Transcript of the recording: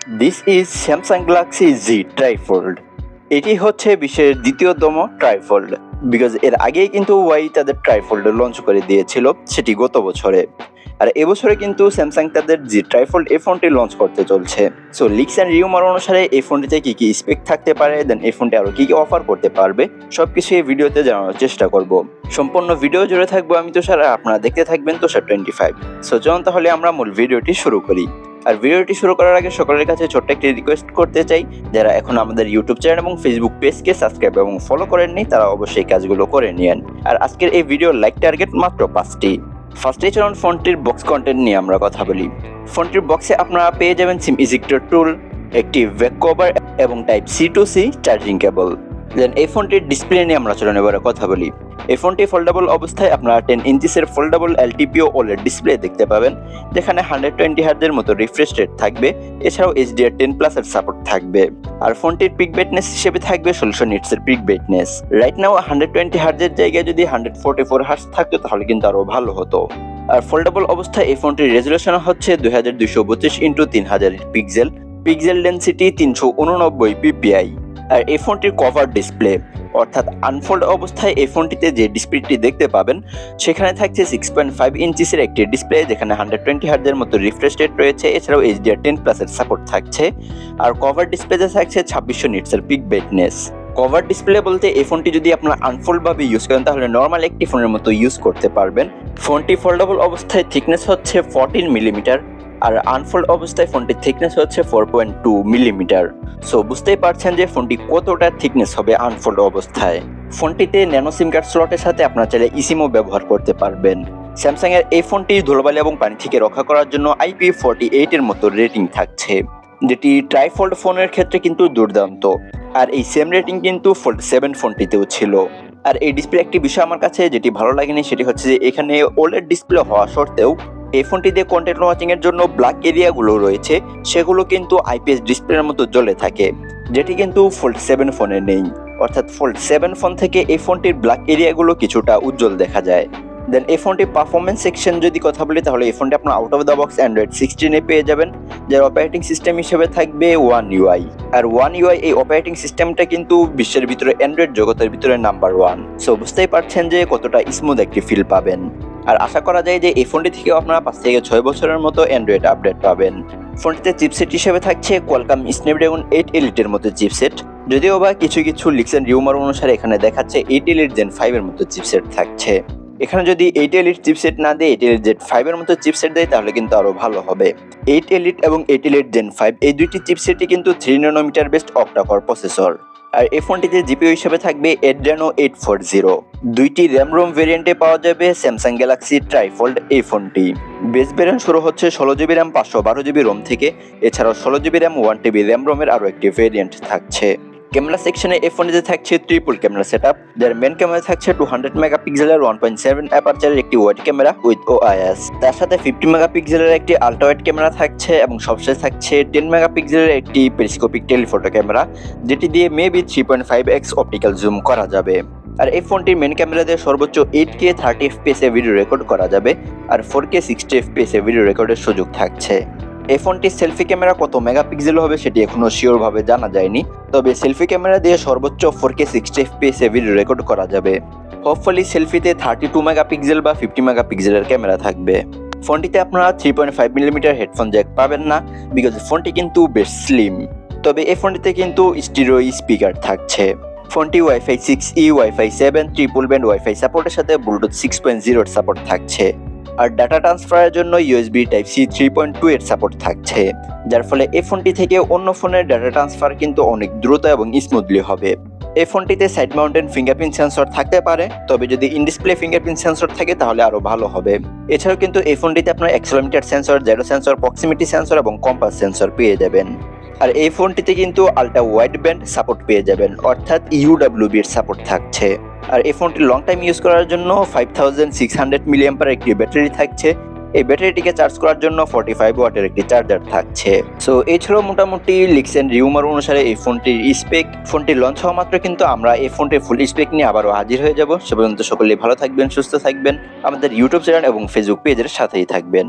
This is Samsung Galaxy Z Trifold. এটি হচ্ছে বিশ্বের দ্বিতীয়তম ট্রাইফোল্ড, বিকজ এর আগেই কিন্তু ওয়াই তাদের ট্রাইফোল্ড লঞ্চ করে দিয়েছিল, সেটি গত বছরে। আর এবছরে কিন্তু স্যামসাং তাদের জি ট্রাইফোল্ড এই ফোনটি লঞ্চ করতে চলছে। সো লিক্স অ্যান্ড রিউমার অনুসারে এই ফোনটিতে কী কী স্পেক থাকতে পারে, দেন এই ফোনটি আরও কী কী অফার করতে পারবে, সব কিছু এই ভিডিওতে জানানোর চেষ্টা করব। সম্পূর্ণ ভিডিও জুড়ে থাকবো আমি তুষার, আর আপনারা দেখতে থাকবেন তুষার 25। সো চলুন তাহলে আমরা মূল ভিডিওটি শুরু করি। আর ভিডিওটি শুরু করার আগে সকলের কাছে ছোট্ট একটি রিকোয়েস্ট করতে চাই, যারা এখন আমাদের ইউটিউব চ্যানেল এবং ফেসবুক পেজকে সাবস্ক্রাইব এবং ফলো করেননি তারা অবশ্যই কাজগুলো করে নিন। আর আজকের এই ভিডিওর লাইক টার্গেট মাত্র 5টি। ফার্স্টে চলুন ফোনটির বক্স কন্টেন্ট নিয়ে আমরা কথা বলি। ফোনটির বক্সে আপনারা পেয়ে যাবেন সিম ইজেক্টর টুল, একটি ব্যাক কভার এবং type C to C charging cable. Then এই ফোনটির ডিসপ্লে নিয়ে আমরা চলুন এবারে কথা বলি। এই ফোনটি ফোল্ডেবল অবস্থায় আপনারা 10 ইঞ্চিসের ফোল্ডেবল এলটিপিও ওলেড ডিসপ্লে দেখতে পাবেন, যেখানে 120 হার্জের মতো রিফ্রেশ রেট থাকবে। এছাড়াও HDR10+ এর সাপোর্ট থাকবে। আর ফোনটির পিক ব্রাইটনেস হিসেবে থাকবে 1600 নিটসের পিক ব্রাইটনেস। রাইট নাও 120 হার্জের জায়গায় যদি 144 হার্জ থাকতো তাহলে কিন্তু আরও ভালো হতো। আর ফোল্ডেবল অবস্থায় এই ফোনটির রেজুলেশন হচ্ছে 2232x3000 pixel, pixel density 389 ppi। আর এই ফোনটির কভার ডিসপ্লে অর্থাৎ আনফোল্ড অবস্থায় এই ফোনটিতে যে ডিসপ্লেটি দেখতে পাবেন সেখানে থাকছে 6.5 ইঞ্চিসের একটি ডিসপ্লে, যেখানে 120 হার্জের মতো রিফ্রেশ রেট রয়েছে। এছাড়াও HDR10+ এর সাপোর্ট থাকছে। আর কভার ডিসপ্লেতে থাকছে 2600 নিটসের পিক ব্রাইটনেস। কভার ডিসপ্লে বলতে এই ফোনটি যদি আপনারা আনফোল্ড ভাবে ইউজ করেন তাহলে নর্মাল একটি ফোনের মতো ইউজ করতে পারবেন। ফোনটি ফোল্ডেবল অবস্থায় থিকনেস হচ্ছে 14 মিলিমিটার, আর আনফোল্ড অবস্থায় ফোনটির থিকনেস হচ্ছে 4.2 মিলিমিটার। সো বুঝতেই পারছেন যে ফোনটি কতটা থিকনেস হবে আনফোল্ড অবস্থায়। ফোনটিতে ন্যানো সিম কার্ড স্লটের সাথে আপনারা চাইলে ইসিমও ব্যবহার করতে পারবেন। স্যামসাং এর এই ফোনটি ধুলোবালি এবং পানি থেকে রক্ষা করার জন্য IP48 এর মতো রেটিং থাকছে, যেটি ট্রাইফোল্ড ফোনের ক্ষেত্রে কিন্তু দুর্দান্ত। আর এই সেম রেটিং কিন্তু ফোল্ড 7 ফোনটিতেও ছিল। আর এই ডিসপ্লে একটি বিষয় আমার কাছে যেটি ভালো লাগেনি, সেটি হচ্ছে যে এখানে ওলেড ডিসপ্লে হওয়া সত্ত্বেও এই ফোনটিতে কন্টেন্ট ওয়াচিং এর জন্য ব্ল্যাক এরিয়াগুলো রয়েছে, সেগুলো কিন্তু IPS ডিসপ্লের মতো জ্বলে থাকে, যেটি কিন্তু ফোল্ড 7 ফোনে নেই। অর্থাৎ ফোল্ড 7 ফোন থেকে এই ফোনটির ব্ল্যাক এরিয়াগুলো কিছুটা উজ্জ্বল দেখা যায়। দেন এই ফোনটির পারফরমেন্স সেকশন যদি কথা বলি তাহলে এই ফোনটি আপনার out of the box Android 16 পেয়ে যাবেন, যার অপারেটিং সিস্টেম হিসেবে থাকবে One UI। আর One UI এই অপারেটিং সিস্টেমটা কিন্তু বিশ্বের ভিতরে অ্যান্ড্রয়েড জগতের ভিতরে নাম্বার 1। সো বুঝতেই পারছেন যে কতটা স্মুথ একটি ফিল পাবেন। আর আশা করা যায় যে এই ফোনটি থেকেও আপনারা 5 থেকে 6 বছরের মতো অ্যান্ড্রয়েড আপডেট পাবেন। ফোনটিতে চিপসেট হিসেবে থাকছে কোয়ালকম স্ন্যাপড্রাগন 8 এলিটের মতো চিপসেট, যদিও বা কিছু লিক্স এন্ড রিউমার অনুসারে এখানে দেখাচ্ছে 8 এলিট জেন 5 এর মতো চিপসেট থাকছে। এখানে যদি 8 এলিট চিপসেট না দেয় 8 এলিট জেন 5 এর মতো চিপসেট দেয় তাহলে কিন্তু আরো ভালো হবে। 8 এলিট এবং 8 এলিট জেন 5 এই দুইটি চিপসেটই কিন্তু 3 ন্যানোমিটার বেসড অক্টা-কোর প্রসেসর। আর এই ফোনটিতে জিপিইউ হিসেবে থাকবে Adreno 840। দুইটি র্যাম রোম ভেরিয়েন্টে পাওয়া যাবে স্যামসাং গ্যালাক্সি ট্রাইফোল্ড এই ফোনটি। বেস ভেরিয়েন্ট শুরু হচ্ছে 16GB র্যাম 512GB রোম থেকে। এছাড়াও 16GB র্যাম 1TB র্যাম রোমের আরও একটি ভেরিয়েন্ট থাকছে। ক্যামেরা সেকশনে এই ফোনটিতে থাকছে ট্রিপল ক্যামেরা সেটআপ, যার মেন ক্যামেরা থাকছে 200 মেগাপিক্সেলের 1.7 অ্যাপারচারের একটি ওয়াইড ক্যামেরা উইথ OIS। তার সাথে 50 মেগাপিক্সেলের একটি আলট্রা ওয়াইড ক্যামেরা থাকছে এবং সবশেষে থাকছে 10 মেগাপিক্সেলের একটি পেরিস্কোপিক টেলিফোটো ক্যামেরা, যেটি দিয়ে মেবি 3.5x অপটিক্যাল জুম করা যাবে। আর এই ফোনটির মেন ক্যামেরা দিয়ে সর্বোচ্চ 8K 30 FPS এ ভিডিও রেকর্ড করা যাবে, আর 4K 60 FPS এ ভিডিও রেকর্ডের সুযোগ থাকছে। এই ফোনটির সেলফি ক্যামেরা কত মেগাপিক্সেল হবে সেটি এখনো শিওর ভাবে জানা যায়নি, তবে সেলফি ক্যামেরা দিয়ে সর্বোচ্চ 4K 60 FPS এ ভিডিও রেকর্ড করা যাবে। হোপফুলি সেলফিতে 32 মেগাপিক্সেল বা 50 মেগাপিক্সেলের ক্যামেরা থাকবে। ফোনটিতে আপনারা 3.5 মিলিমিটার হেডফোন জ্যাক পাবেন না, বিকজ ফোনটি কিন্তু বেশ স্লিম। তবে এই ফোনটিতে কিন্তু স্টিরিও স্পিকার থাকছে। ফোনটি wifi 6E, wifi 7, triple band wifi সাপোর্টের সাথে ব্লুটুথ 6.0 এর সাপোর্ট থাকছে। আর ডাটা ট্রান্সফারের জন্য USB Type-C 3.2 এর সাপোর্ট থাকছে, যার ফলে এই ফোনটি থেকে অন্য ফোনের ডাটা ট্রান্সফার কিন্তু অনেক দ্রুত এবং স্মুথলি হবে। এই ফোনটিতে সাইড মাউন্টেড ফিঙ্গারপ্রিন্ট সেন্সর থাকতে পারে, তবে যদি ইন ডিসপ্লে ফিঙ্গারপ্রিন্ট সেন্সর থাকে তাহলে আরো ভালো হবে। এছাড়াও কিন্তু এই ফোনটিতে আপনার accelerometer sensor, gyro sensor, proximity sensor এবং কম্পাস সেন্সর পেয়ে যাবেন। আর এই ফোনটিতে কিন্তু আলট্রা ওয়াইড ব্যান্ড সাপোর্ট পেয়ে যাবেন, অর্থাৎ UWB এর সাপোর্ট থাকছে। আর এই ফোনটি লং টাইম ইউজ করার জন্য 5600 mAh একটি ব্যাটারি থাকছে। এই ব্যাটারিটিকে চার্জ করার জন্য 45 ওয়াটের একটি চার্জার থাকছে। সো এই ছিল মোটামুটি লিক্স এন্ড রিউমার অনুসারে এই ফোনটির স্পেক। ফোনটি লঞ্চ হওয়া মাত্র কিন্তু আমরা এই ফোনটির ফুল স্পেক নিয়ে আবারও হাজির হয়ে যাব। সে পর্যন্ত সকলেই ভালো থাকবেন, সুস্থ থাকবেন, আমাদের ইউটিউব চ্যানেল এবং ফেসবুক পেজের সাথেই থাকবেন।